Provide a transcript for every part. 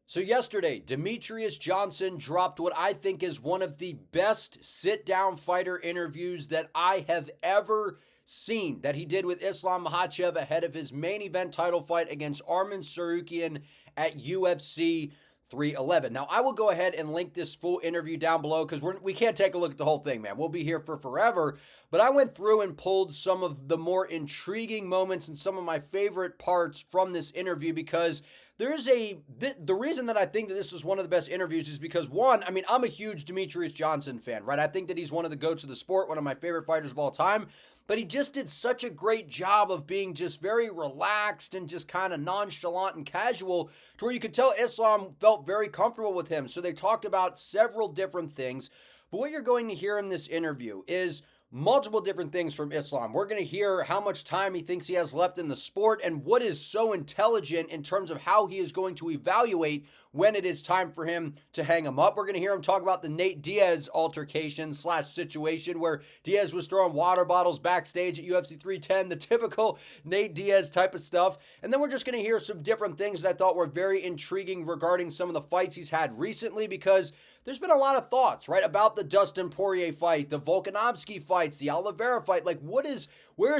So yesterday, Demetrious Johnson dropped what I think is one of the best sit-down fighter interviews that I have ever seen, that he did with Islam Makhachev ahead of his main event title fight against Arman Tsarukyan at UFC 311. Now, I will go ahead and link this full interview down below because we can't take a look at the whole thing, man. We'll be here for forever. But I went through and pulled some of the more intriguing moments and some of my favorite parts from this interview because the reason that I think that this is one of the best interviews is because, one, I mean, I'm a huge Demetrious Johnson fan, right? I think that he's one of the GOATs of the sport, one of my favorite fighters of all time. But he just did such a great job of being just very relaxed and just kind of nonchalant and casual to where you could tell Islam felt very comfortable with him. So they talked about several different things. But what you're going to hear in this interview is multiple different things from Islam. We're going to hear how much time he thinks he has left in the sport and what is so intelligent in terms of how he is going to evaluate when it is time for him to hang him up. We're going to hear him talk about the Nate Diaz altercation / situation where Diaz was throwing water bottles backstage at UFC 310, the typical Nate Diaz type of stuff. And then we're just going to hear some different things that I thought were very intriguing regarding some of the fights he's had recently, because there's been a lot of thoughts, right, about the Dustin Poirier fight, the Volkanovski fights, the Oliveira fight. Like, where's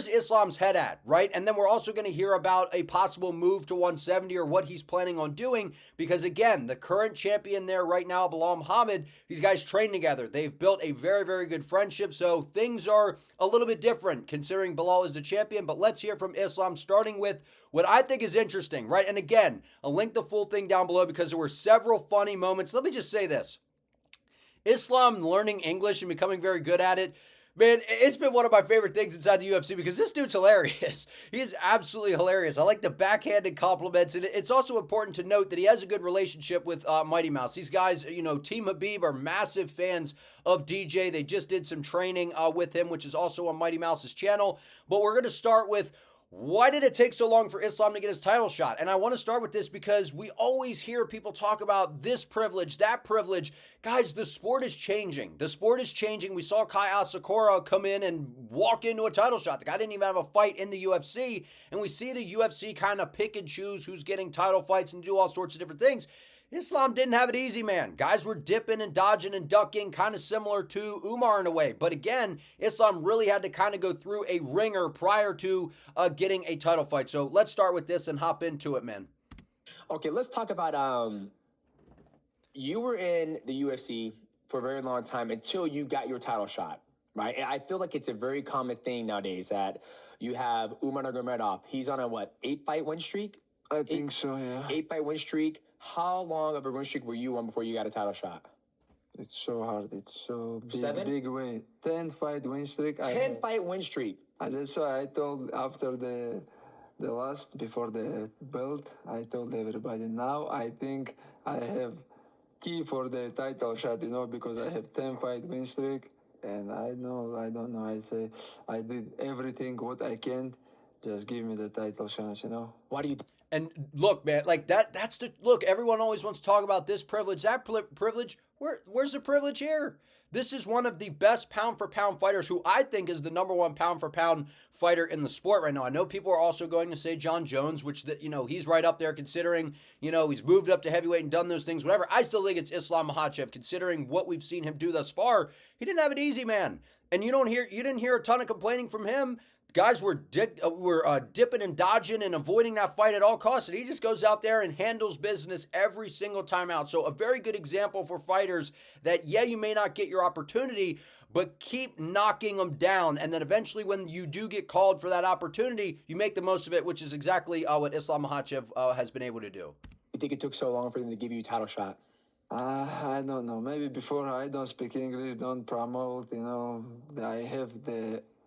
Islam's head at, right? And then we're also going to hear about a possible move to 170 or what he's planning on doing, because again, the current champion there right now, Belal Muhammad, these guys train together. They've built a very, very good friendship, so things are a little bit different considering Belal is the champion. But let's hear from Islam, starting with what I think is interesting, right? And again, I'll link the full thing down below because there were several funny moments. Let me just say this. Islam learning English and becoming very good at it, man, it's been one of my favorite things inside the UFC because this dude's hilarious. He is absolutely hilarious. I like the backhanded compliments, and it's also important to note that he has a good relationship with Mighty Mouse. These guys, Team Habib are massive fans of DJ. They just did some training with him, which is also on Mighty Mouse's channel. But we're going to start with, why did it take so long for Islam to get his title shot? And I want to start with this because we always hear people talk about this privilege, that privilege. Guys, the sport is changing. The sport is changing. We saw Kai Asakura come in and walk into a title shot. The guy didn't even have a fight in the UFC. And we see the UFC kind of pick and choose who's getting title fights and do all sorts of different things. Islam didn't have it easy, man. Guys were dipping and dodging and ducking, kind of similar to Umar in a way. But again, Islam really had to kind of go through a ringer prior to getting a title fight. So let's start with this and hop into it, man. Okay, let's talk about, you were in the UFC for a very long time until you got your title shot, right? And I feel like it's a very common thing nowadays that you have Umar Nurmagomedov. He's on a, 8-fight win streak? I think so, yeah. 8-fight win streak. How long of a win streak were you on before you got a title shot? It's so hard. It's so big, 7? big win. 10-fight win streak. 10-fight win streak. And that's why I told after the last, before the belt, I told everybody, now I think I have key for the title shot, because I have 10-fight win streak. And I don't know. I say, I did everything what I can. Just give me the title chance, Why do you... And look, man, like look, everyone always wants to talk about this privilege, that privilege. Where's the privilege here? This is one of the best pound for pound fighters who I think is the number one pound for pound fighter in the sport right now. I know people are also going to say John Jones, which he's right up there considering, he's moved up to heavyweight and done those things, whatever. I still think it's Islam Makhachev considering what we've seen him do thus far. He didn't have it easy, man. And you didn't hear a ton of complaining from him. Guys were dipping and dodging and avoiding that fight at all costs, and he just goes out there and handles business every single time out. So a very good example for fighters that, you may not get your opportunity, but keep knocking them down, and then eventually when you do get called for that opportunity, you make the most of it, which is exactly what Islam Makhachev has been able to do. You think it took so long for them to give you a title shot? I don't know. Maybe before I don't speak English, don't promote, I have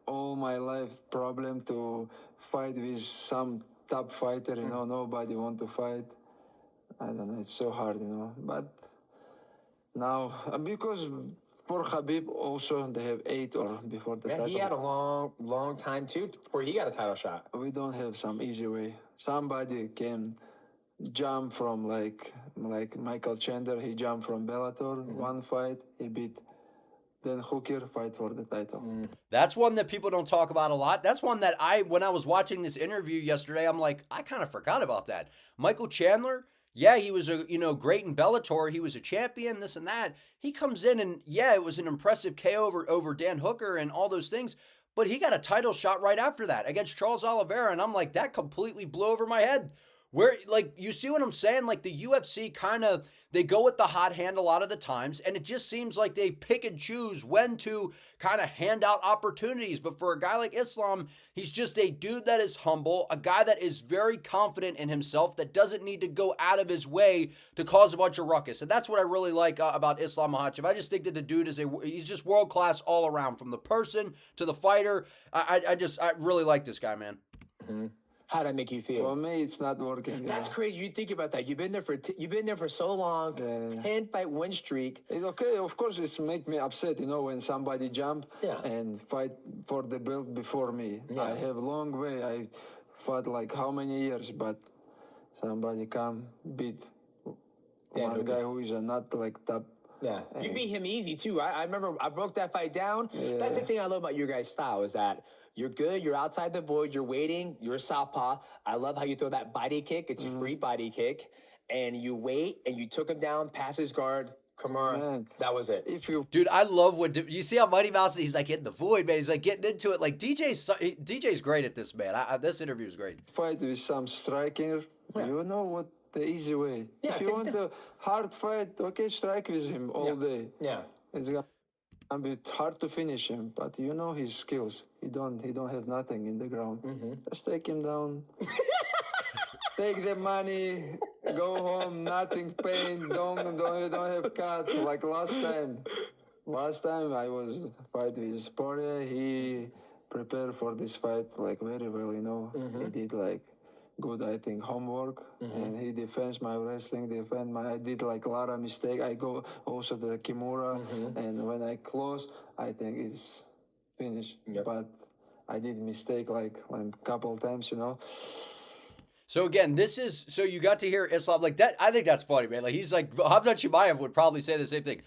all my life problem to fight with some top fighter, nobody want to fight. I don't know, it's so hard, but now, because for Khabib also, they have 8 or before the title. He had a long time too before he got a title shot. We don't have some easy way. Somebody can jump from like Michael Chandler, he jumped from Bellator, one fight, he beat then Hooker, fight for the title. That's one that people don't talk about a lot. That's one that when I was watching this interview yesterday, I'm like, I kind of forgot about that. Michael Chandler, Yeah, he was great in Bellator. He was a champion, this and that. He comes in and yeah, it was an impressive KO over Dan Hooker and all those things. But he got a title shot right after that against Charles Oliveira, and I'm like, that completely blew over my head. Where, like, you see what I'm saying? Like, the UFC kind of, they go with the hot hand a lot of the times, and it just seems like they pick and choose when to kind of hand out opportunities. But for a guy like Islam, he's just a dude that is humble, a guy that is very confident in himself, that doesn't need to go out of his way to cause a bunch of ruckus. And that's what I really like about Islam Makhachev. I just think that the dude he's just world class all around, from the person to the fighter. I really like this guy, man. Mm-hmm. How'd that make you feel? For me, it's not working. That's crazy. You think about that. You've been there for so long. 10-fight win streak. It's okay. Of course, it's make me upset, when somebody jump and fight for the belt before me. Yeah. I have long way. I fought like how many years, but somebody come beat one guy who is not like top. Yeah, you beat him easy too. I remember I broke that fight down. Yeah. That's the thing I love about your guys' style, is that you're good, you're outside the void, you're waiting, you're a southpaw. I love how you throw that body kick. It's a free body kick. And you wait, and you took him down, past his guard. Kamara, that was it. Dude, I love you see how Mighty Mouse, he's like in the void, man. He's like getting into it. Like DJ's great at this, man. This interview is great. Fight with some striker, you know what? The easy way. Yeah, if you want a hard fight, okay, strike with him all day. Yeah. It's gonna be hard to finish him, but you know his skills. He don't have nothing in the ground. Just take him down. Take the money, go home, nothing pain, don't have cut like last time. Last time I was fight with Poirier, he prepared for this fight like very well, He did like good, I think, homework, and he defends my wrestling, I did like a lot of mistake. I go also to the Kimura, and when I close, I think it's finished. Yep. But I did mistake like a couple times, So again, so you got to hear Islam like that. I think that's funny, man. Like he's like, Hamzat Chimaev would probably say the same thing.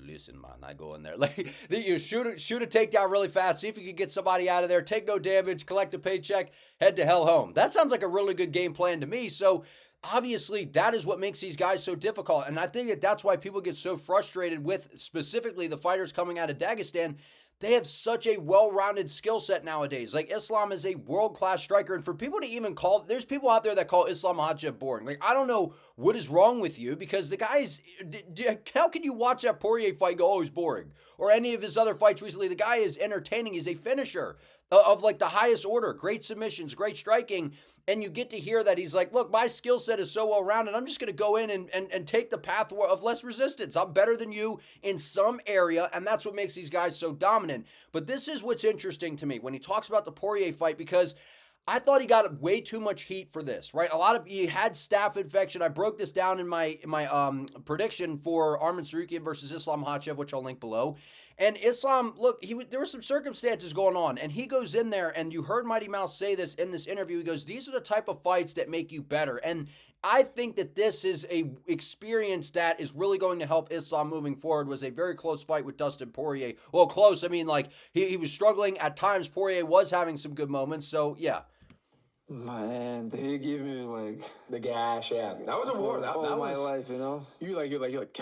Listen, man, I go in there. Like you shoot a takedown really fast, see if you can get somebody out of there, take no damage, collect a paycheck, head to hell home. That sounds like a really good game plan to me. So obviously that is what makes these guys so difficult. And I think that's why people get so frustrated with specifically the fighters coming out of Dagestan. They have such a well-rounded skill set nowadays. Like, Islam is a world-class striker. And for people to even there's people out there that call Islam Makhachev boring. Like, I don't know what is wrong with you, because the guy's, how can you watch that Poirier fight and go, oh, he's boring? Or any of his other fights recently. The guy is entertaining. He's a finisher of like the highest order. Great submissions, great striking. And you get to hear that he's like, look, my skill set is so well-rounded, I'm just going to go in and take the path of less resistance. I'm better than you in some area, and that's what makes these guys so dominant. But this is what's interesting to me when he talks about the Poirier fight, because I thought he got way too much heat for this, right? He had staph infection. I broke this down in my prediction for Arman Tsarukyan versus Islam Makhachev, which I'll link below. And Islam, look, there were some circumstances going on, and he goes in there, and you heard Mighty Mouse say this in this interview. He goes, these are the type of fights that make you better. And I think that this is a experience that is really going to help Islam moving forward. It was a very close fight with Dustin Poirier. Well, close. I mean, like, he was struggling at times. Poirier was having some good moments. So, yeah. Man, he gave me like the gash. Yeah, that was a war. That all was my life, You're like.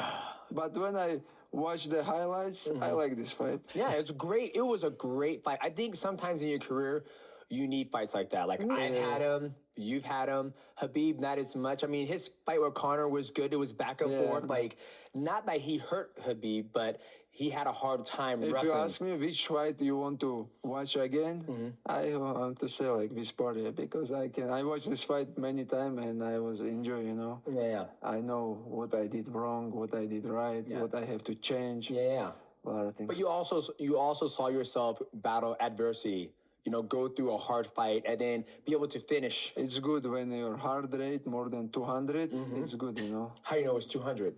But when I watch the highlights, I like this fight. Yeah, it's great. It was a great fight. I think sometimes in your career, you need fights like that. Like, I've had him, you've had him. Habib, not as much. I mean, his fight with Conor was good. It was back and forth. Like, not that he hurt Habib, but he had a hard time wrestling. If you ask me which fight you want to watch again, I want to say like this Poirier, because I watched this fight many times and I was enjoying, Yeah. I know what I did wrong, what I did right, what I have to change. Yeah. A lot of things. But you also saw yourself battle adversity. Go through a hard fight and then be able to finish. It's good when your heart rate more than 200. It's good, How you know it's 200?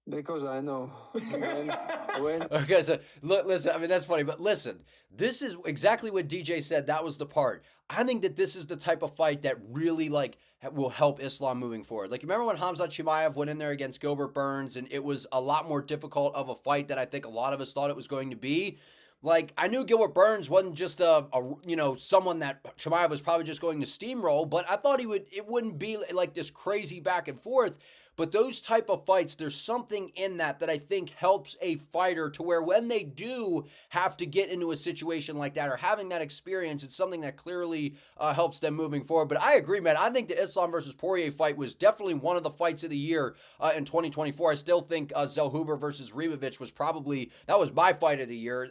Because I know. Okay, so listen, I mean, that's funny, but listen, this is exactly what DJ said. That was the part. I think that this is the type of fight that really, like, will help Islam moving forward. Like, remember when Hamzat Chimaev went in there against Gilbert Burns, and it was a lot more difficult of a fight that I think a lot of us thought it was going to be? like, I knew Gilbert Burns wasn't just someone that Chimaev was probably just going to steamroll, but I thought it wouldn't be like this crazy back and forth. But those type of fights, there's something in that I think helps a fighter to where when they do have to get into a situation like that or having that experience, it's something that clearly helps them moving forward. But I agree, man. I think the Islam versus Poirier fight was definitely one of the fights of the year in 2024. I still think Zellhuber versus Ribovic that was my fight of the year,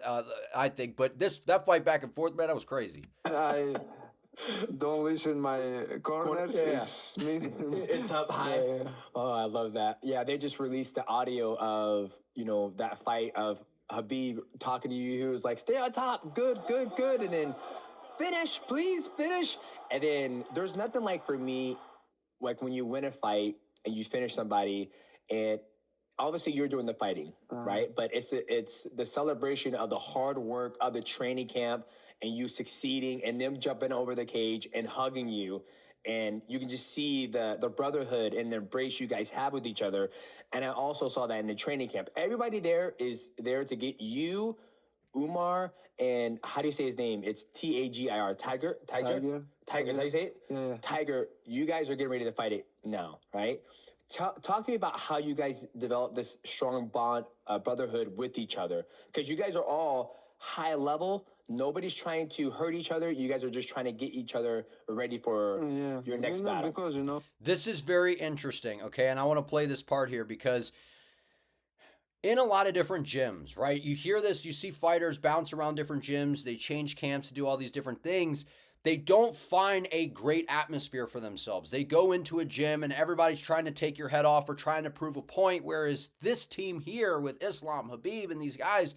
I think. But that fight back and forth, man, that was crazy. I don't listen my corners. Yeah. It's up high. Yeah. Oh, I love that. Yeah, they just released the audio of, that fight of Khabib talking to you. He was like, stay on top. Good, good, good. And then finish, please finish. And then there's nothing like for me, like when you win a fight and you finish somebody and obviously you're doing the fighting, right? But it's the celebration of the hard work of the training camp and you succeeding and them jumping over the cage and hugging you. And you can just see the brotherhood and the embrace you guys have with each other. And I also saw that in the training camp. Everybody there is there to get you, Umar, and how do you say his name? It's Tagir. Tiger? Is that how you say it? Yeah. Tiger, you guys are getting ready to fight it now, right? Talk to me about how you guys develop this strong bond, brotherhood with each other. Because you guys are all high level. Nobody's trying to hurt each other. You guys are just trying to get each other ready for your next battle. Because, This is very interesting, okay? And I want to play this part here because in a lot of different gyms, right? You hear this, you see fighters bounce around different gyms. They change camps to do all these different things. They don't find a great atmosphere for themselves. They go into a gym and everybody's trying to take your head off or trying to prove a point, whereas this team here with Islam, Khabib, and these guys,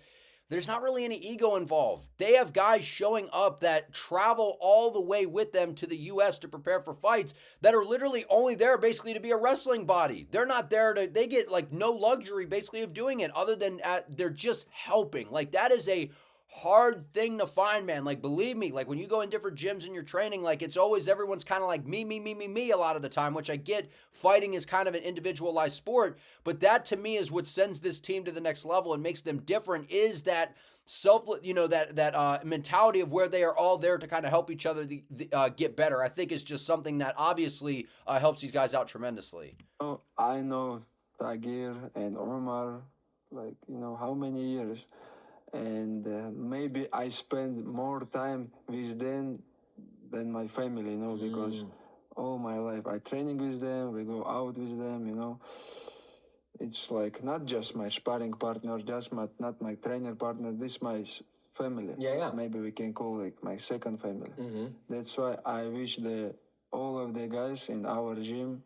there's not really any ego involved. They have guys showing up that travel all the way with them to the U.S. to prepare for fights that are literally only there basically to be a wrestling body. They're not there they get like no luxury basically of doing it other than they're just helping. Like that is a hard thing to find, man. Like, believe me, like when you go in different gyms and you're training, like it's always everyone's kind of like me a lot of the time, which I get. Fighting is kind of an individualized sport, but that to me is what sends this team to the next level and makes them different is that that mentality of where they are all there to kind of help each other get better. I think is just something that obviously helps these guys out tremendously. I know Tagir and Omar, like, how many years? And maybe I spend more time with them than my family, because all my life I training with them, we go out with them, It's like not just my sparring partner, not my trainer partner, this my family. Yeah. Maybe we can call it my second family. That's why I wish all of the guys in our gym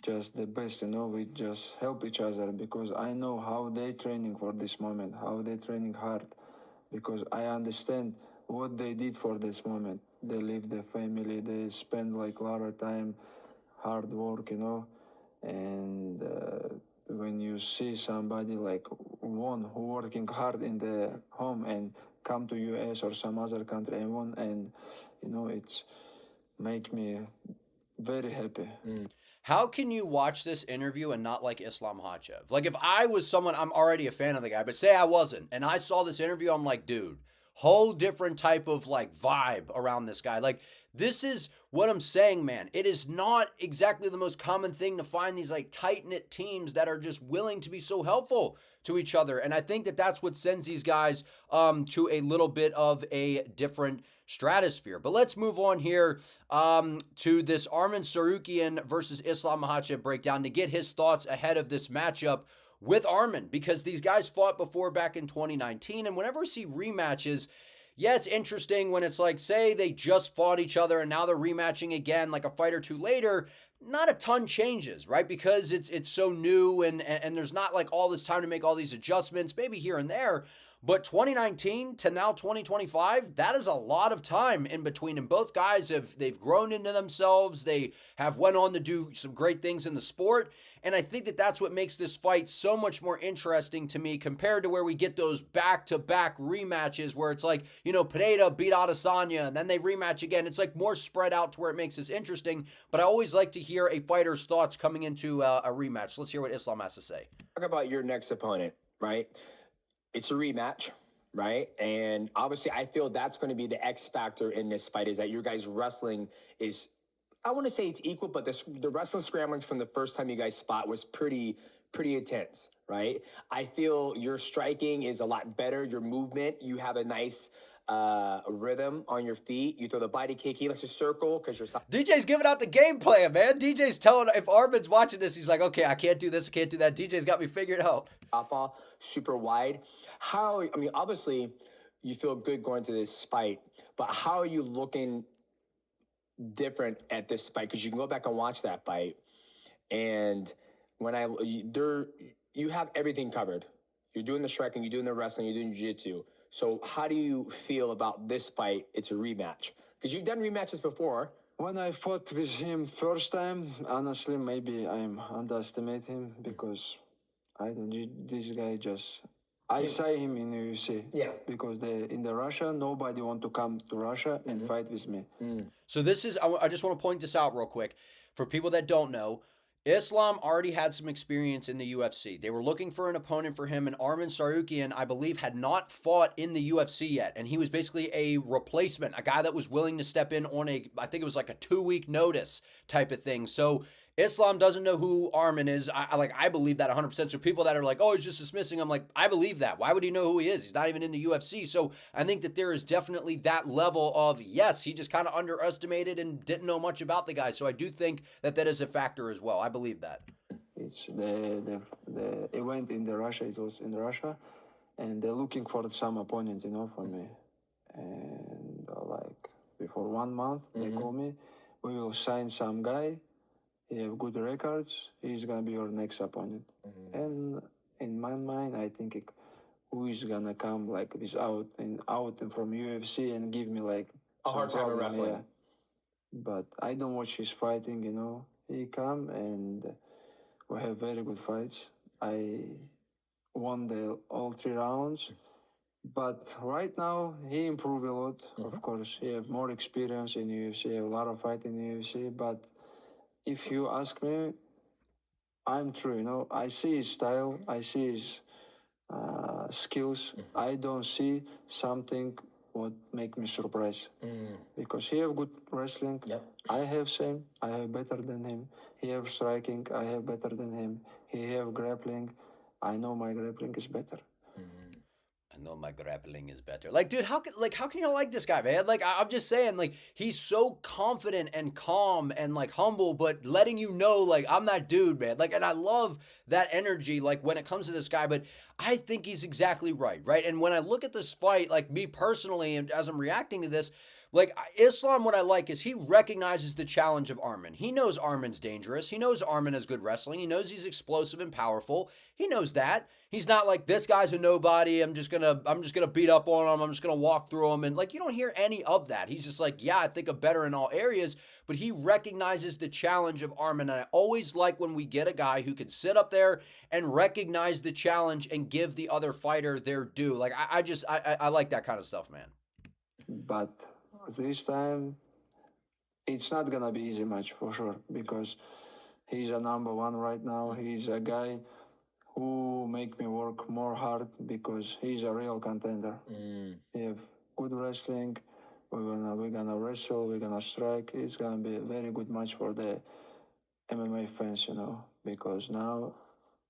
just the best, we just help each other because I know how they training for this moment, how they training hard, because I understand what they did for this moment. They leave their family, they spend like a lot of time, hard work, and when you see somebody like one who working hard in the home and come to US or some other country and won, and it's make me very happy. How can you watch this interview and not like Islam Makhachev? Like if I was someone, I'm already a fan of the guy, but say I wasn't, and I saw this interview, I'm like, dude, whole different type of like vibe around this guy. Like this is what I'm saying, man. It is not exactly the most common thing to find these like tight-knit teams that are just willing to be so helpful to each other. And I think that that's what sends these guys to a little bit of a different stratosphere. But let's move on here to this Arman Tsarukyan versus Islam Makhachev breakdown to get his thoughts ahead of this matchup with Arman, because these guys fought before back in 2019, and whenever we see rematches, yeah, it's interesting when it's like, say they just fought each other and now they're rematching again like a fight or two later, not a ton changes, right? Because it's so new and there's not like all this time to make all these adjustments, maybe here and there. But 2019 to now 2025, that is a lot of time in between. And both guys they've grown into themselves. They have went on to do some great things in the sport. And I think that that's what makes this fight so much more interesting to me compared to where we get those back-to-back rematches where it's like, Pineda beat Adesanya and then they rematch again. It's like more spread out to where it makes this interesting. But I always like to hear a fighter's thoughts coming into a rematch. Let's hear what Islam has to say. Talk about your next opponent, right? It's a rematch. right? And obviously, I feel that's going to be the X factor in this fight, is that your guys' wrestling is, I want to say it's equal, but the wrestling scramblings from the first time you guys fought was pretty intense, right? I feel your striking is a lot better. Your movement, you have a nice rhythm on your feet. You throw the body kick. He likes to circle because you're. DJ's giving out the game plan, man. DJ's telling, if Arman's watching this, he's like, okay, I can't do this, I can't do that. DJ's got me figured out. Southpaw, super wide. I mean, obviously, you feel good going to this fight, but how are you looking different at this fight? Because you can go back and watch that fight, and when you have everything covered. You're doing the striking, you're doing the wrestling, you're doing jiu-jitsu. So how do you feel about this fight? It's a rematch. Because you've done rematches before. When I fought with him first time, honestly, maybe I'm underestimate him because I don't. This guy just. I saw him in UFC. Yeah. Because in the Russia, nobody want to come to Russia and fight with me. So this is, I just want to point this out real quick. For people that don't know, Islam already had some experience in the UFC. They were looking for an opponent for him, and Arman Tsarukyan, I believe, had not fought in the UFC yet. And he was basically a replacement, a guy that was willing to step in on I think it was like a 2-week notice type of thing. So Islam doesn't know who Arman is. I believe that 100%. So people that are like, oh, he's just dismissing, I'm like, I believe that. Why would he know who he is? He's not even in the UFC. So I think that there is definitely that level of, yes, he just kind of underestimated and didn't know much about the guy. So I do think that is a factor as well. I believe that. It's the event in the Russia. It was in Russia, and they're looking for some opponent, for me. And like before 1 month, they call me. We will sign some guy. He have good records. He's gonna be your next opponent. And in my mind, I think who is gonna come like out from UFC and give me like A hard time in wrestling. Yeah. But I don't watch his fighting. He come and we have very good fights. I won all 3 rounds. But right now, he improved a lot. Of course, he have more experience in UFC, have a lot of fight in UFC. But if you ask me, I'm true. I see his style. I see his skills. I don't see something what make me surprised. Because he have good wrestling. Yep. I have same. I have better than him. He have striking. I have better than him. He have grappling. I know my grappling is better. I know my grappling is better. Like, dude, how can you like this guy, man? Like, I'm just saying, like, he's so confident and calm and like humble, but letting you know, like, I'm that dude, man. Like, and I love that energy, like, when it comes to this guy. But I think he's exactly right? And when I look at this fight, like me personally, and as I'm reacting to this, like Islam, what I like is he recognizes the challenge of Arman. He knows Arman's dangerous. He knows Arman has good wrestling. He knows he's explosive and powerful. He knows that. He's not like, this guy's a nobody. I'm just gonna beat up on him. I'm just gonna walk through him. And like, you don't hear any of that. He's just like, yeah, I think I'm better in all areas. But he recognizes the challenge of Arman. And I always like when we get a guy who can sit up there and recognize the challenge and give the other fighter their due. Like I like that kind of stuff, man. But this time, it's not gonna be easy match for sure because he's a number 1 right now. He's a guy who make me work more hard because he's a real contender. He have good wrestling. We're gonna wrestle. We're gonna strike. It's gonna be a very good match for the MMA fans, because now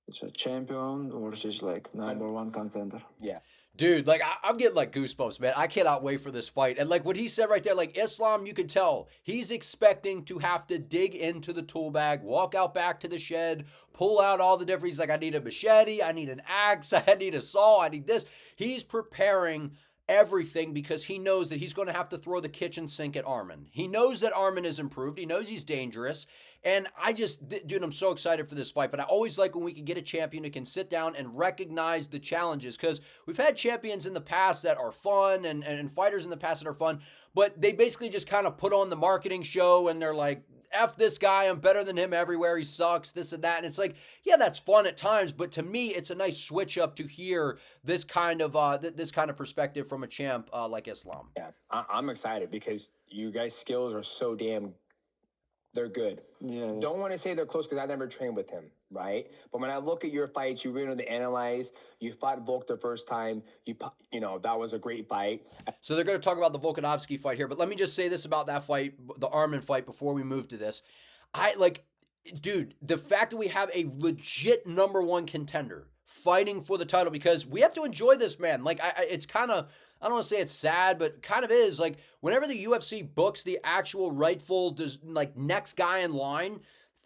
it's a champion versus like number 1 contender. Yeah. Dude, like, I'm getting, like, goosebumps, man. I cannot wait for this fight. And, like, what he said right there, like, Islam, you could tell, he's expecting to have to dig into the tool bag, walk out back to the shed, pull out all the different, he's like, I need a machete, I need an axe, I need a saw, I need this. He's preparing everything because he knows that he's going to have to throw the kitchen sink at Arman. He knows that Arman is improved. He knows he's dangerous. And dude, I'm so excited for this fight. But I always like when we can get a champion who can sit down and recognize the challenges, because we've had champions in the past that are fun and fighters in the past that are fun, but they basically just kind of put on the marketing show and they're like, F this guy, I'm better than him everywhere, he sucks, this and that. And it's like, yeah, that's fun at times, but to me, it's a nice switch up to hear this kind of perspective from a champ like Islam. Yeah, I'm excited because you guys' skills are so damn they're good. Yeah. Don't want to say they're close because I never trained with him, right? But when I look at your fights, you really know to analyze. You fought Volk the first time. You know, that was a great fight. So they're going to talk about the Volkanovski fight here, but let me just say this about that fight, the Arman fight, before we move to this. Dude, the fact that we have a legit number one contender fighting for the title, because we have to enjoy this, man. Like, it's kind of, I don't want to say it's sad, but kind of is. Like, whenever the UFC books the actual rightful, like, next guy in line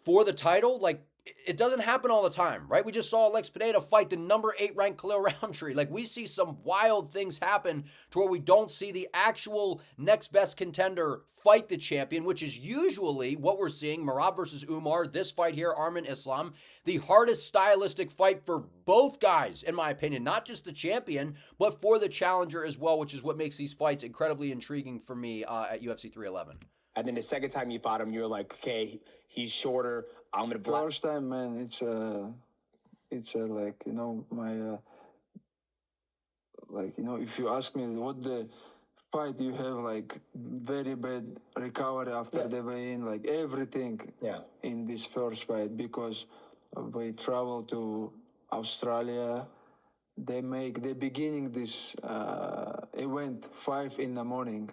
for the title, like, it doesn't happen all the time, right? We just saw Alex Pineda fight the number 8 ranked Khalil Roundtree. Like, we see some wild things happen to where we don't see the actual next best contender fight the champion, which is usually what we're seeing. Merab versus Umar, this fight here, Arman Islam, the hardest stylistic fight for both guys, in my opinion. Not just the champion, but for the challenger as well, which is what makes these fights incredibly intriguing for me at UFC 311. And then the second time you fought him, you were like, okay, he's shorter. I'm gonna block. First time, man, it's like, you know, my like, you know, if you ask me what the fight you have, like very bad recovery after the weigh-in, like everything in this first fight, because we travel to Australia. They beginning this event 5 in the morning.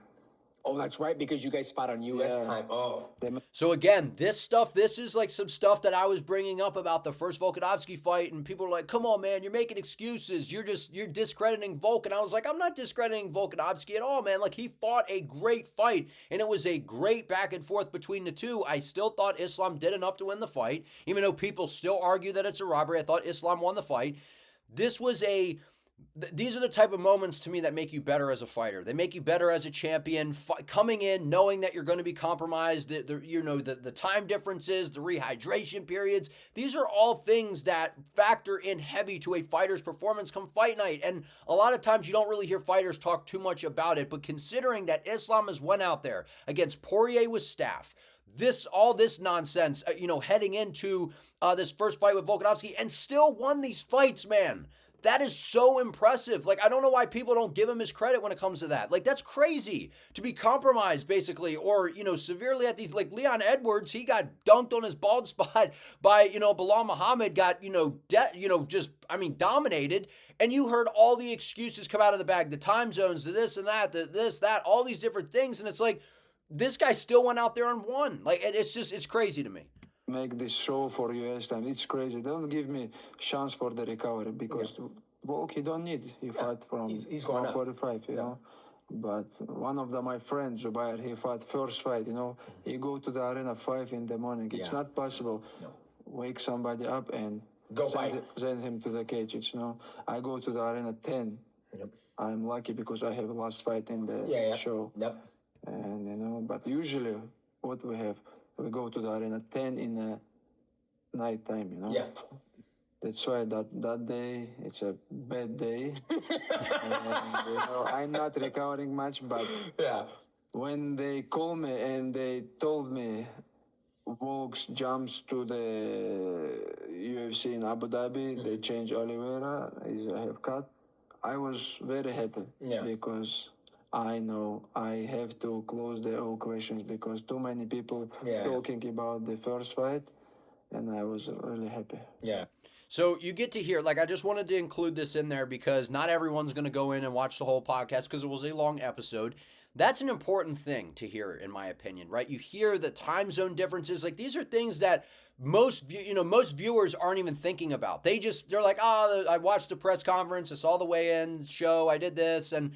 Oh, that's right, because you guys fought on U.S. time. Oh. So again, this is like some stuff that I was bringing up about the first Volkanovski fight, and people are like, come on, man, you're making excuses. You're discrediting Volk. And I was like, I'm not discrediting Volkanovski at all, man. Like, he fought a great fight, and it was a great back and forth between the two. I still thought Islam did enough to win the fight, even though people still argue that it's a robbery. I thought Islam won the fight. These are the type of moments to me that make you better as a fighter. They make you better as a champion. Coming in, knowing that you're going to be compromised, the time differences, the rehydration periods. These are all things that factor in heavy to a fighter's performance come fight night. And a lot of times you don't really hear fighters talk too much about it. But considering that Islam has went out there against Poirier with Staff, all this nonsense, heading into this first fight with Volkanovski, and still won these fights, man. That is so impressive. Like, I don't know why people don't give him his credit when it comes to that. Like, that's crazy to be compromised, basically, or, severely at these, like Leon Edwards, he got dunked on his bald spot by, Bilal Muhammad, got, dominated. And you heard all the excuses come out of the bag, the time zones, the this and that, the this, that, all these different things. And it's like, this guy still went out there and won. Like, it's crazy to me. Make this show for US time. It's crazy. Don't give me chance for the recovery, because Volk, he don't need. He fight from he's going 145, you know. But one of my friends, Zubair, he fought first fight, He go to the arena 5 in the morning. It's not possible. No. Wake somebody up and send him to the cage. I go to the arena 10. Yep. I'm lucky because I have last fight in the show. Yep. And but usually what we go to the arena 10 in the night time, Yeah. That's why that day, it's a bad day. And, I'm not recovering much, but when they called me and they told me Volks jumps to the UFC in Abu Dhabi, they change Oliveira, I have cut, I was very happy because I know I have to close the all questions, because too many people talking about the first fight, and I was really happy. Yeah. So you get to hear, like, I just wanted to include this in there because not everyone's going to go in and watch the whole podcast because it was a long episode. That's an important thing to hear, in my opinion, right? You hear the time zone differences. Like, these are things that most viewers aren't even thinking about. They're like, I watched the press conference, I saw the weigh-in show, I did this, and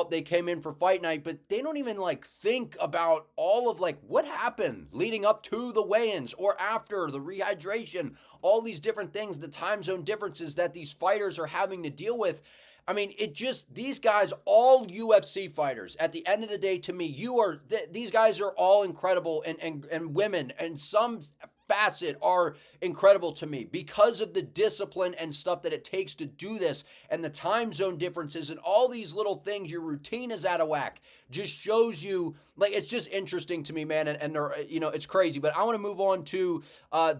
they came in for fight night, but they don't even think about all of what happened leading up to the weigh-ins or after the rehydration, all these different things, the time zone differences that these fighters are having to deal with. I mean, these guys, all UFC fighters, at the end of the day, to me, these guys are all incredible, and women, and some facet are incredible to me because of the discipline and stuff that it takes to do this, and the time zone differences and all these little things. Your routine is out of whack. Just shows you, it's just interesting to me, man, and it's crazy. But I want to move on to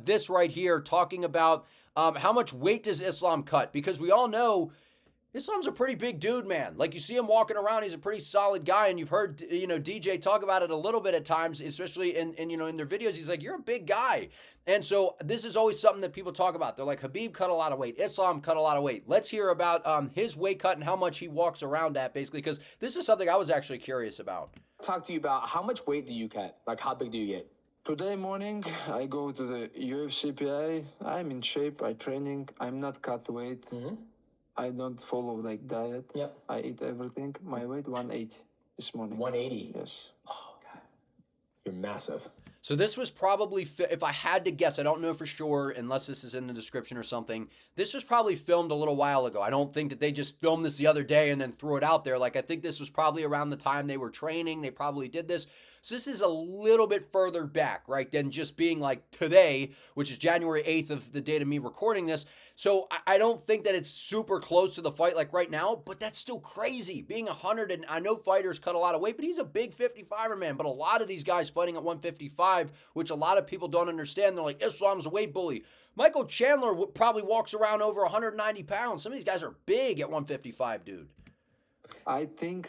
this right here, talking about how much weight does Islam cut, because we all know Islam's a pretty big dude, man. Like, you see him walking around, he's a pretty solid guy, and you've heard, DJ talk about it a little bit at times, especially in their videos. He's like, you're a big guy. And so this is always something that people talk about. They're like, Khabib cut a lot of weight, Islam cut a lot of weight. Let's hear about his weight cut and how much he walks around at, basically, because this is something I was actually curious about. Talk to you about how much weight do you cut? Like, how big do you get? Today morning, I go to the UFC PI. I'm in shape. I training. I'm not cut weight. I don't follow like diet. Yep. I eat everything. My weight 180 this morning. 180. Yes. Oh God, you're massive. So this was probably, if I had to guess, I don't know for sure, unless this is in the description or something, this was probably filmed a little while ago. I don't think that they just filmed this the other day and then threw it out there. Like, I think this was probably around the time they were training. They probably did this. So this is a little bit further back, right, than just being like today, which is January 8th of the date of me recording this. So I don't think that it's super close to the fight like right now, but that's still crazy. Being 100, and I know fighters cut a lot of weight, but he's a big 55er, man. But a lot of these guys fighting at 155, which a lot of people don't understand, they're like, Islam's a weight bully. Michael Chandler probably walks around over 190 pounds. Some of these guys are big at 155, dude. I think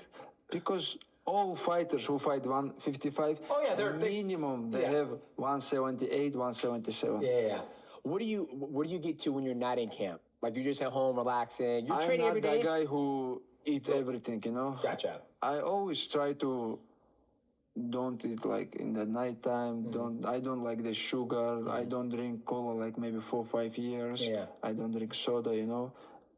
because all fighters who fight 155, they're minimum they have 178, 177. Yeah. What do you get to when you're not in camp? Like, you're just at home relaxing. You're training every day. I'm not that guy who eat everything, Gotcha. I always try to don't eat like in the nighttime. I don't like the sugar. I don't drink cola like maybe 4 or 5 years. Yeah. I don't drink soda.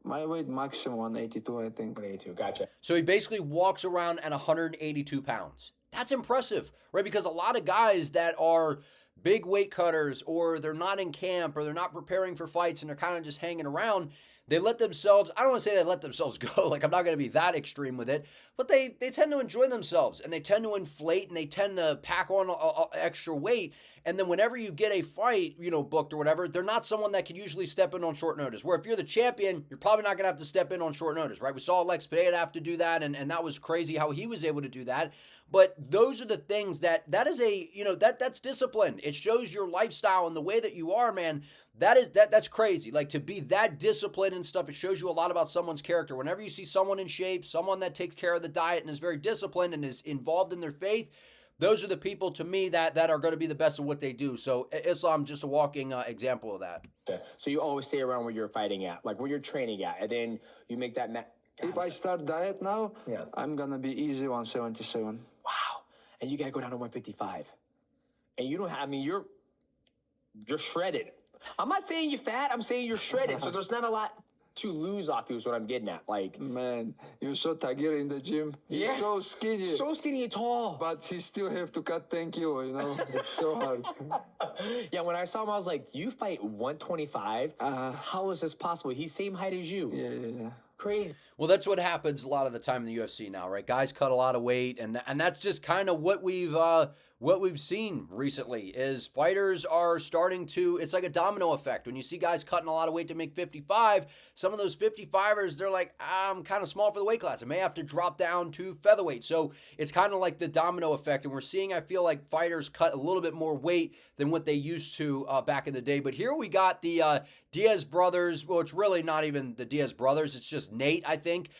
My weight maximum 182, I think. 182. Gotcha. So he basically walks around at 182 pounds. That's impressive, right? Because a lot of guys that are big weight cutters, or they're not in camp, or they're not preparing for fights, and they're kind of just hanging around, they let themselves, I don't want to say they let themselves go, like, I'm not going to be that extreme with it, but they tend to enjoy themselves, and they tend to inflate, and they tend to pack on extra weight, and then whenever you get a fight, booked or whatever, they're not someone that can usually step in on short notice, where if you're the champion, you're probably not going to have to step in on short notice, right? We saw Alex Pereira have to do that, and that was crazy how he was able to do that. But those are the things that is that's discipline. It shows your lifestyle and the way that you are, man. That's crazy. Like, to be that disciplined and stuff, it shows you a lot about someone's character. Whenever you see someone in shape, someone that takes care of the diet and is very disciplined and is involved in their faith, those are the people, to me, that are going to be the best of what they do. So Islam, just a walking example of that. Okay. So you always stay around where you're fighting at, like where you're training at, and then you make that. If I start diet now, I'm gonna be easy 177. Wow. And you gotta go down to 155. And you don't have, you're shredded. I'm not saying you're fat, I'm saying you're shredded. So there's not a lot to lose off you is what I'm getting at. Like, man, you're so Tagir in the gym. He's so skinny. So skinny and tall. But he still have to cut 10 kilo, It's so hard. Yeah, when I saw him, I was like, you fight 125? How is this possible? He's same height as you. Yeah. Crazy. Well, that's what happens a lot of the time in the UFC now, right? Guys cut a lot of weight, and that's just kind of what we've seen recently is fighters are starting to, it's like a domino effect. When you see guys cutting a lot of weight to make 55, some of those 55ers, they're like, I'm kind of small for the weight class. I may have to drop down to featherweight. So it's kind of like the domino effect, and we're seeing, I feel like, fighters cut a little bit more weight than what they used to back in the day. But here we got the Diaz brothers. Well, it's really not even the Diaz brothers. It's just Nate, I think.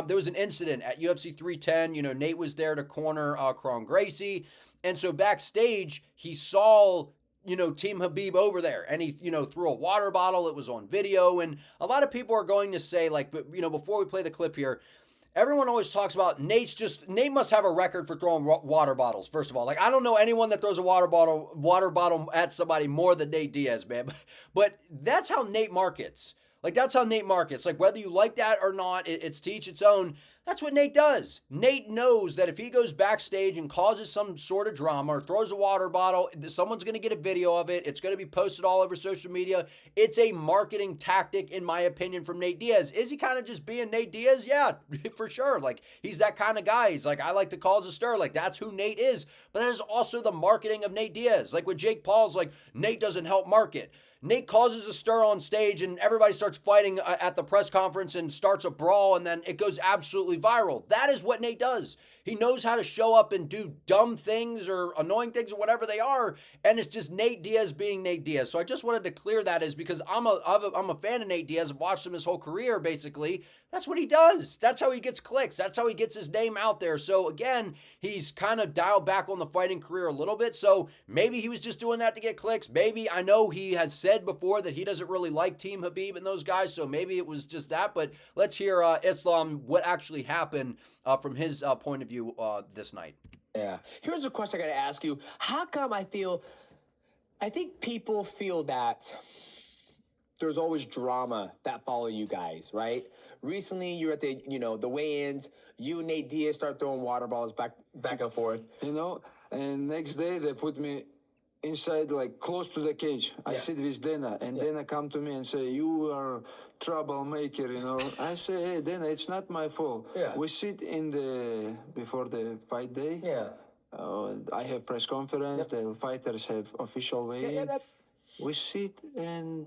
There was an incident at UFC 310. Nate was there to corner Kron Gracie. And so backstage, he saw, Team Khabib over there. And he, threw a water bottle. It was on video. And a lot of people are going to say, like, before we play the clip here, everyone always talks about Nate must have a record for throwing water bottles, first of all. Like, I don't know anyone that throws a water bottle at somebody more than Nate Diaz, man. But that's how Nate markets. Like, that's how Nate markets. Like, whether you like that or not, it's to each its own. That's what Nate does. Nate knows that if he goes backstage and causes some sort of drama or throws a water bottle, someone's going to get a video of it. It's going to be posted all over social media. It's a marketing tactic, in my opinion, from Nate Diaz. Is he kind of just being Nate Diaz? Yeah, for sure. Like, he's that kind of guy. He's like, I like to cause a stir. Like, that's who Nate is. But that is also the marketing of Nate Diaz. Like, with Jake Paul's like, Nate doesn't help market. Nate causes a stir on stage and everybody starts fighting at the press conference and starts a brawl and then it goes absolutely viral. That is what Nate does. He knows how to show up and do dumb things or annoying things or whatever they are, and it's just Nate Diaz being Nate Diaz. So I just wanted to clear that, is because I'm a fan of Nate Diaz. I've watched him his whole career, basically. That's what he does. That's how he gets clicks. That's how he gets his name out there. So again, he's kind of dialed back on the fighting career a little bit. So maybe he was just doing that to get clicks. Maybe, I know he has said before that he doesn't really like Team Khabib and those guys, so maybe it was just that. But let's hear Islam, what actually happened from his point of view this night. Yeah. Here's a question I got to ask you. How come I think people feel that there's always drama that follow you guys, right? Recently, you're at the, the weigh-ins. You and Nate Diaz start throwing water balls back and forth. And next day they put me inside, like close to the cage. I sit with Dana, and Dana come to me and say, "You are troublemaker." I say, "Hey, Dana, it's not my fault." Yeah. We sit before the fight day. Yeah. I have press conference. The fighters have official weigh-in. We sit and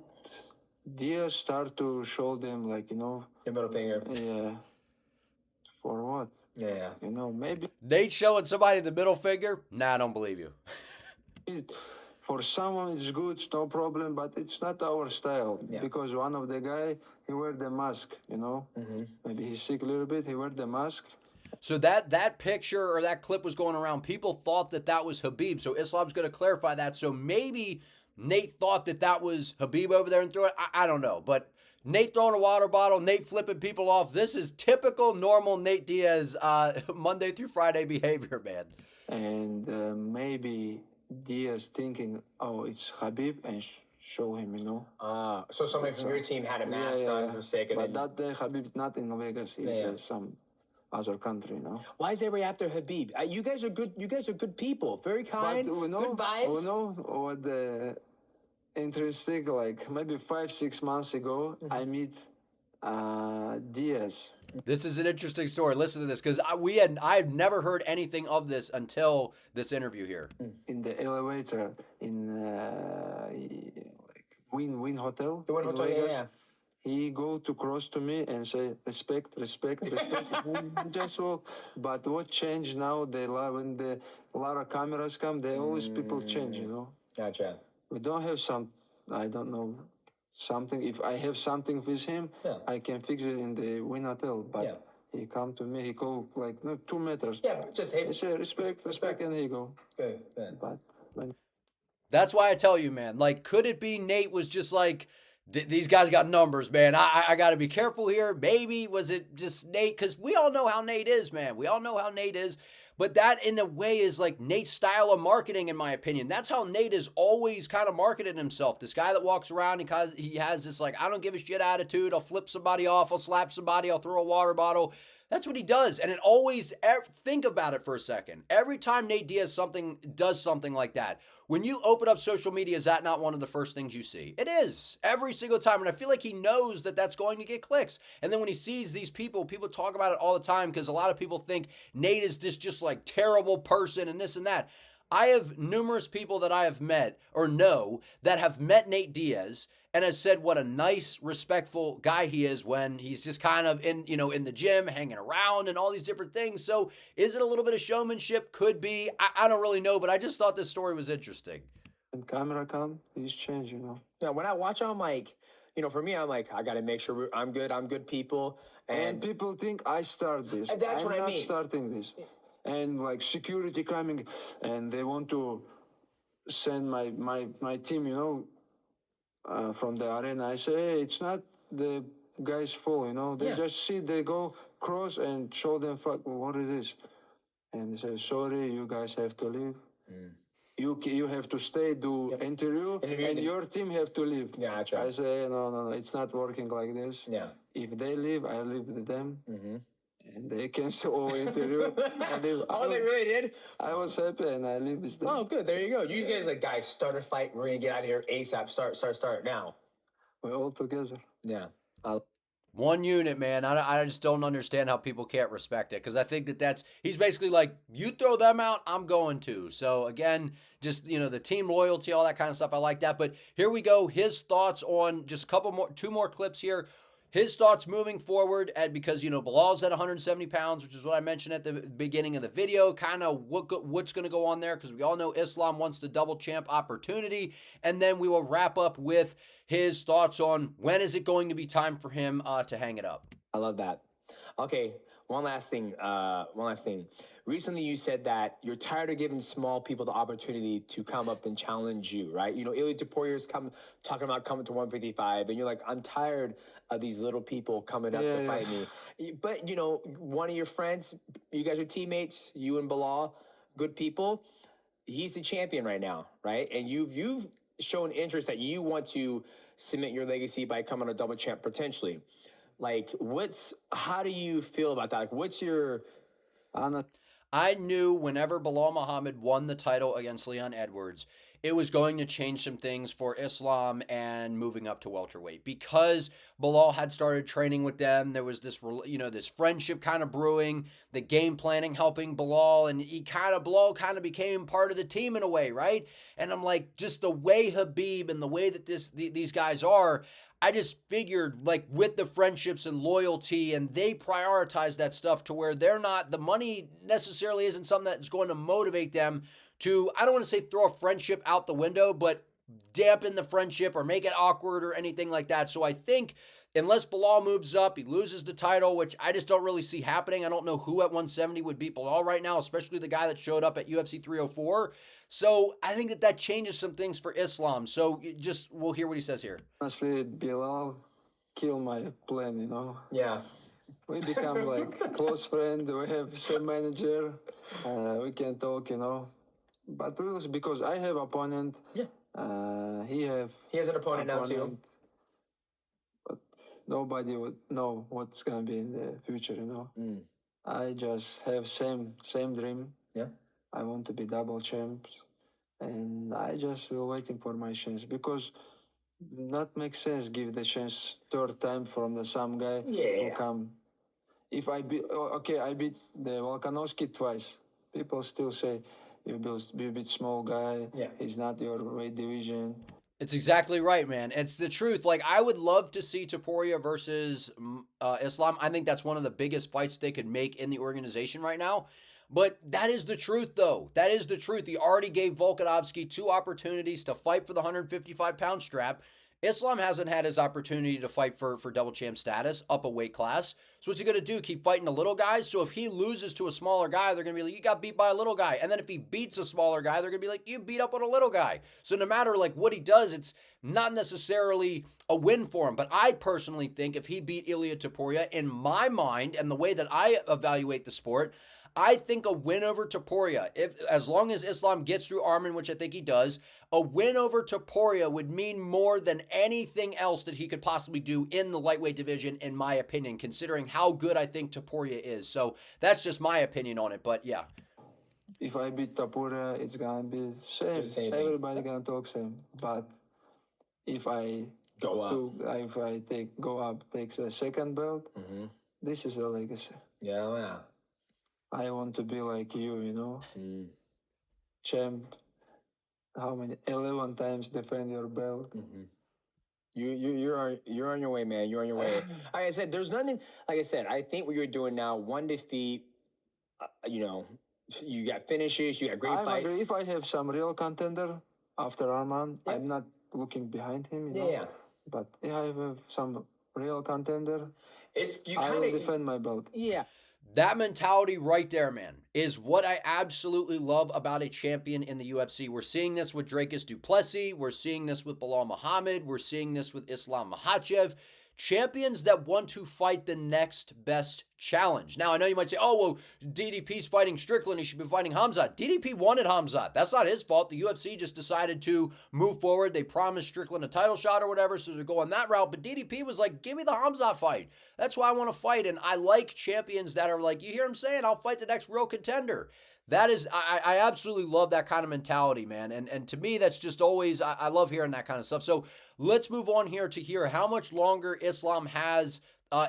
Diaz start to show them, like, the middle finger. Yeah. For what? Yeah. Maybe Nate showing somebody the middle finger? Nah, I don't believe you. for someone it's good, no problem, but it's not our style. Because one of the guy, he wear the mask, Maybe he's sick a little bit, he wear the mask. So that picture or that clip was going around. People thought that was Khabib. So Islam's going to clarify that. So maybe Nate thought that was Khabib over there and threw it. I don't know. But Nate throwing a water bottle, Nate flipping people off. This is typical, normal Nate Diaz Monday through Friday behavior, man. And maybe Diaz thinking, oh, it's Khabib, and show him, So somebody from your team had a mask on for sake of it. But that day, Khabib not in Vegas. He's some other country, Why is everybody after Khabib? You guys are good. You guys are good people. Very kind. But good vibes. We know what the interesting, like maybe 5-6 months ago, I meet Diaz. This is an interesting story. Listen to this, because I've never heard anything of this until this interview here. In the elevator in like Win Hotel. The Win Hotel, yeah. He go to cross to me and say, respect. Just walk. But what changed now, when the a lot of cameras come, always people change, Gotcha. We don't have I don't know, something. If I have something with him, I can fix it in the Win Hotel. But he come to me, he go like 2 meters. Yeah, just hey. He say, respect, and he go. Good. But that's why I tell you, man, like, could it be Nate was just like, these guys got numbers, man. I got to be careful here. Maybe was it just Nate? Because we all know how Nate is, man. We all know how Nate is. But that, in a way, is like Nate's style of marketing, in my opinion. That's how Nate has always kind of marketed himself. This guy that walks around, he has this, like, I don't give a shit attitude. I'll flip somebody off. I'll slap somebody. I'll throw a water bottle. That's what he does. And it always, think about it for a second. Every time Nate Diaz does something like that, when you open up social media, is that not one of the first things you see? It is. Every single time. And I feel like he knows that that's going to get clicks. And then when he sees these people talk about it all the time, because a lot of people think Nate is this just like terrible person and this and that. I have numerous people that I have met or know that have met Nate Diaz and has said what a nice, respectful guy he is when he's just kind of in the gym, hanging around and all these different things. So is it a little bit of showmanship? Could be. I don't really know, but I just thought this story was interesting. When camera come, he's changed, Yeah, when I watch, I'm like, for me, I'm like, I got to make sure I'm good people. And people think I start this. And that's I'm what I not mean. starting this. And like security coming, and they want to send my team, from the arena. I say, hey, it's not the guy's fault, They just they go cross and show them what it is. And they say, sorry, you guys have to leave. You have to stay, do interview, and your team have to leave. Gotcha. I say, no, it's not working like this. Yeah. If they leave, I leave with them. And they cancel all interview. Oh, they really did? I was happy and I leave with them. Oh, good. There you go. You guys like, guys, start a fight. We're going to get out of here ASAP. Start now. We're all together. Yeah. One unit, man. I just don't understand how people can't respect it, because I think he's basically like, you throw them out, I'm going to. So again, just, the team loyalty, all that kind of stuff. I like that. But here we go. His thoughts on just two more clips here. His thoughts moving forward, because Bilal's at 170 pounds, which is what I mentioned at the beginning of the video. Kind of what's going to go on there, because we all know Islam wants the double champ opportunity, and then we will wrap up with his thoughts on when is it going to be time for him to hang it up. I love that. Okay, one last thing. Recently, you said that you're tired of giving small people the opportunity to come up and challenge you, right? Ilia Topuria talking about coming to 155, and you're like, I'm tired of these little people coming up to fight me. But, one of your friends, you guys are teammates, you and Bilal, good people. He's the champion right now, right? And you've shown interest that you want to cement your legacy by coming a double champ potentially. Like, how do you feel about that? Like, what's your... I knew whenever Bilal Muhammad won the title against Leon Edwards, it was going to change some things for Islam and moving up to welterweight, because Bilal had started training with them. There was this, this friendship kind of brewing, the game planning helping Bilal, and Bilal kind of became part of the team in a way, right? And I'm like, just the way Habib and the way that these guys are, I just figured, like, with the friendships and loyalty, and they prioritize that stuff to where the money necessarily isn't something that's going to motivate them to, I don't want to say throw a friendship out the window, but dampen the friendship or make it awkward or anything like that. So I think unless Bilal moves up, he loses the title, which I just don't really see happening. I don't know who at 170 would beat Bilal right now, especially the guy that showed up at UFC 304. So I think that changes some things for Islam. So we'll hear what he says here. Honestly, Bilal killed my plan, Yeah. We become like close friend. We have same manager. We can talk, But rules, because I have opponent. Yeah. He has an opponent now too. But nobody would know what's gonna be in the future, I just have same dream. Yeah. I want to be double champs, and I just will waiting for my chance, because not make sense give the chance third time from the some guy who come. If I beat the Volkanovski twice, people still say you beat small guy. Yeah. He's not your weight division. It's exactly right, man. It's the truth. Like, I would love to see Topuria versus Islam. I think that's one of the biggest fights they could make in the organization right now. But that is the truth, though. That is the truth. He already gave Volkanovski 2 opportunities to fight for the 155-pound strap. Islam hasn't had his opportunity to fight for double champ status, up a weight class. So what's he going to do? Keep fighting the little guys? So if he loses to a smaller guy, they're going to be like, you got beat by a little guy. And then if he beats a smaller guy, they're going to be like, you beat up on a little guy. So no matter like what he does, it's not necessarily a win for him. But I personally think if he beat Ilia Topuria, in my mind and the way that I evaluate the sport, I think a win over Topuria, as long as Islam gets through Arman, which I think he does, a win over Topuria would mean more than anything else that he could possibly do in the lightweight division, in my opinion, considering how good I think Topuria is. So that's just my opinion on it, but yeah. If I beat Topuria, it's gonna be same. Everybody gonna talk same. But if I takes a second belt, this is a legacy. Yeah. I want to be like you, champ. How many? 11 times defend your belt. You're on your way, man. You're on your way. Like I said, there's nothing. Like I said, I think what you're doing now, one defeat. You got finishes. You got great fights. Agree. If I have some real contender after Arman, I'm not looking behind him. Yeah. But if I have some real contender, I will defend my belt. Yeah. That mentality right there, man, is what I absolutely love about a champion in the UFC. We're seeing this with Demetrious du Plessis. We're seeing this with Bilal Muhammad. We're seeing this with Islam Makhachev. Champions that want to fight the next best challenge. Now, I know you might say, oh, well, DDP's fighting Strickland. He should be fighting Khamzat. DDP wanted Khamzat. That's not his fault. The UFC just decided to move forward. They promised Strickland a title shot or whatever, so they're going that route. But DDP was like, give me the Khamzat fight. That's why I want to fight. And I like champions that are like, you hear him saying, I'll fight the next real contender. That is, I absolutely love that kind of mentality, man. And to me, that's just always, I love hearing that kind of stuff. So let's move on here to hear how much longer Islam has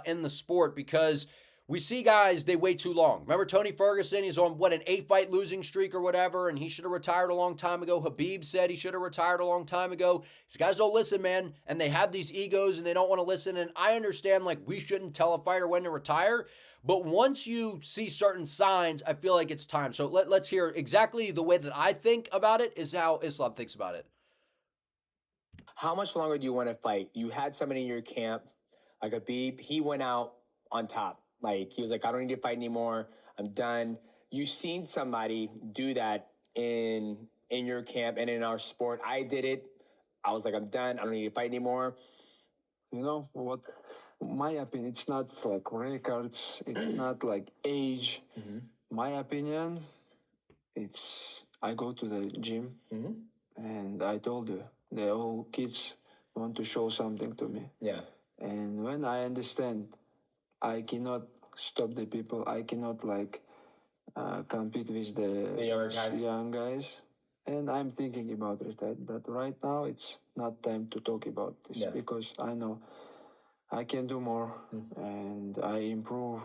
in the sport, because we see guys, they wait too long. Remember Tony Ferguson? He's on, an 8-fight losing streak or whatever, and he should have retired a long time ago. Habib said he should have retired a long time ago. These guys don't listen, man, and they have these egos, and they don't want to listen, and I understand, like, we shouldn't tell a fighter when to retire, but once you see certain signs, I feel like it's time. So let's hear exactly the way that I think about it is how Islam thinks about it. How much longer do you want to fight? You had somebody in your camp, like Habib. He went out on top. Like, he was like, I don't need to fight anymore. I'm done. You've seen somebody do that in your camp and in our sport. I did it. I was like, I'm done. I don't need to fight anymore. You know what? My opinion, it's not like records. It's not like age. My opinion, it's I go to the gym, and I told you, the all kids want to show something to me. Yeah. And when I understand, I cannot stop the people. I cannot like compete with the younger guys. young guys. And I'm thinking about retire. But right now, it's not time to talk about this because I know I can do more, and I improve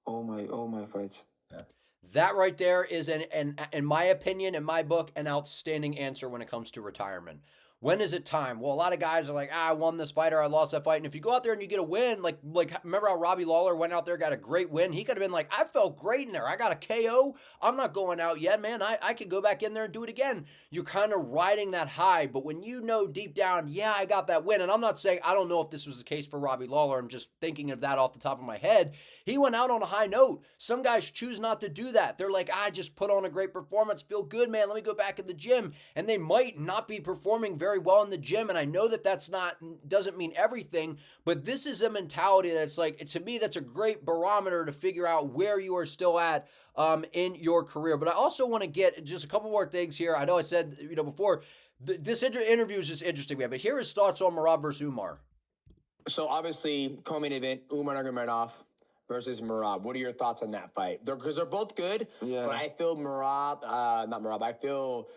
all my fights. That right there is, in my opinion, in my book, an outstanding answer when it comes to retirement. When is it time? Well, a lot of guys are like, I won this fight or I lost that fight. And if you go out there and you get a win, like remember how Robbie Lawler went out there, got a great win? He could have been like, I felt great in there. I got a KO. I'm not going out yet, man. I could go back in there and do it again. You're kind of riding that high. But when you know deep down, yeah, I got that win. And I'm not saying, I don't know if this was the case for Robbie Lawler. I'm just thinking of that off the top of my head. He went out on a high note. Some guys choose not to do that. They're like, I just put on a great performance, feel good, man. Let me go back in the gym. And they might not be performing very well in the gym. And I know that doesn't mean everything, but this is a mentality that's like, to me, that's a great barometer to figure out where you are still at in your career. But I also want to get just a couple more things here. I know I said, before, this interview is just interesting, man, but here are his thoughts on Merab versus Umar. So obviously, co-main event, Umar Nurmagomedov versus Merab. What are your thoughts on that fight? Because they're both good, but I feel I feel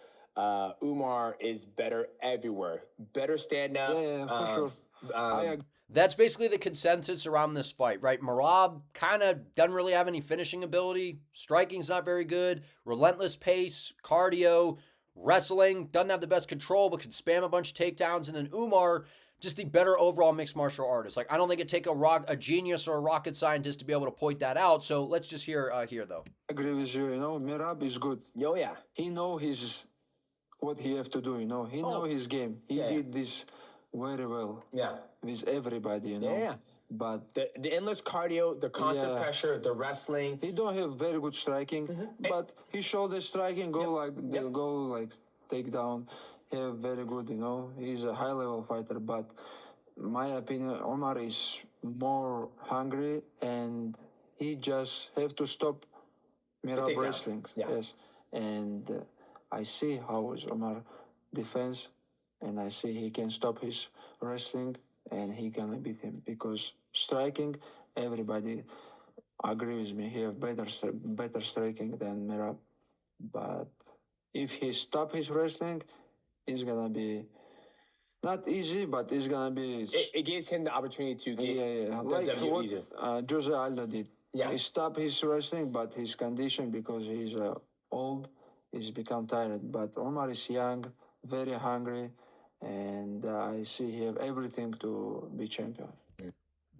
Umar is better everywhere. Better stand up. Yeah, for sure. I agree. That's basically the consensus around this fight, right? Merab kind of doesn't really have any finishing ability. Striking's not very good. Relentless pace, cardio, wrestling, doesn't have the best control, but can spam a bunch of takedowns. And then Umar, just the better overall mixed martial artist. Like, I don't think it'd take a genius or a rocket scientist to be able to point that out. So let's just hear here, though. I agree with you. Merab is good. Oh, yeah. He know what he have to do. He know his game. He did this very well. Yeah. With everybody. Yeah. But the endless cardio, the constant pressure, the wrestling. He don't have very good striking, but he showed the striking go take down. Have very good, He's a high level fighter, but my opinion, Omar is more hungry, and he just have to stop Merab wrestling. Yeah. Yes, and I see how is Omar defense, and I see he can stop his wrestling, and he can beat him because striking, everybody agree with me. He have better striking than Merab, but if he stop his wrestling, it's gonna be not easy, but it's gonna be. It gives him the opportunity to get like what easier. Jose Aldo did. Yeah. He stopped his wrestling, but his condition, because he's old, he's become tired. But Omar is young, very hungry, and I see he have everything to be champion.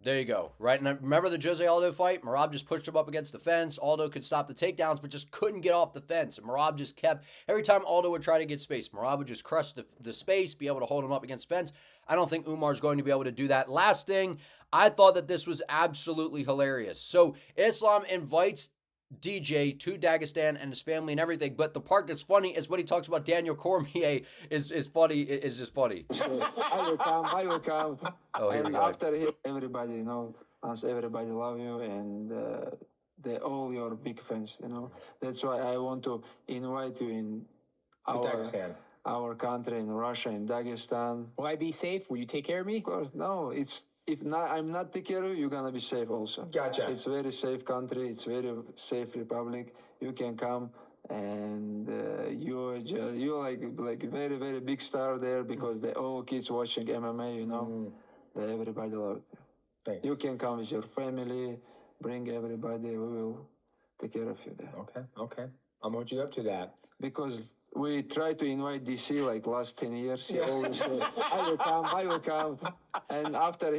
There you go, right? And remember the Jose Aldo fight? Merab just pushed him up against the fence. Aldo could stop the takedowns, but just couldn't get off the fence. And Merab just kept, every time Aldo would try to get space, Merab would just crush the space, be able to hold him up against the fence. I don't think Umar's going to be able to do that. Last thing, I thought that this was absolutely hilarious. So Islam invites DJ to Dagestan and his family and everything, but the part that's funny is when he talks about Daniel Cormier is funny, is just funny. So, I will come. Oh, here we and go. After him, everybody, as everybody love you, and they all your big fans, That's why I want to invite you in our country, in Russia, in Dagestan. Will I be safe? Will you take care of me? Of course, no, if not, I'm not take care of you, you're gonna be safe also. Gotcha. It's very safe country. It's very safe republic. You can come, and you're like very very big star there because they all kids watching MMA. Everybody love it. Thanks. You can come with your family, bring everybody. We will take care of you there. Okay. I'm holding you up to that. Because we try to invite DC like last 10 years. He always say, I will come. And after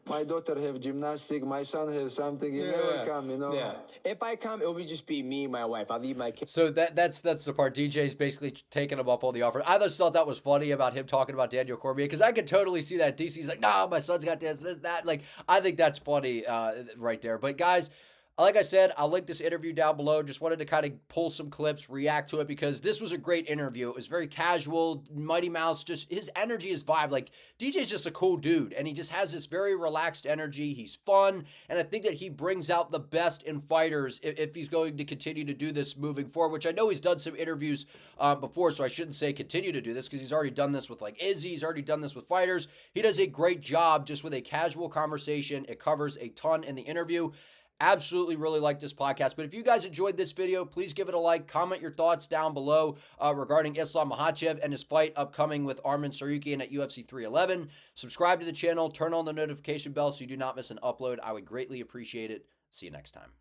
my daughter have gymnastic, my son has something, he never come, Yeah. If I come, it will just be me and my wife. I'll leave my kids. So that's the part. DJ's basically taking him up on the offer. I just thought that was funny about him talking about Daniel Cormier, because I could totally see that. DC's like, no, my son's got this, that. Like, I think that's funny right there. But guys, like I said, I'll link this interview down below. Just wanted to kind of pull some clips, react to it, because this was a great interview. It was very casual. Mighty Mouse, just his energy, his vibe. Like, DJ's just a cool dude, and he just has this very relaxed energy. He's fun, and I think that he brings out the best in fighters if he's going to continue to do this moving forward, which I know he's done some interviews before, so I shouldn't say continue to do this, because he's already done this with like Izzy. He's already done this with fighters. He does a great job just with a casual conversation. It covers a ton in the interview. Absolutely really like this podcast. But if you guys enjoyed this video, please give it a like. Comment your thoughts down below regarding Islam Makhachev and his fight upcoming with Arman Tsarukyan at UFC 311. Subscribe to the channel. Turn on the notification bell so you do not miss an upload. I would greatly appreciate it. See you next time.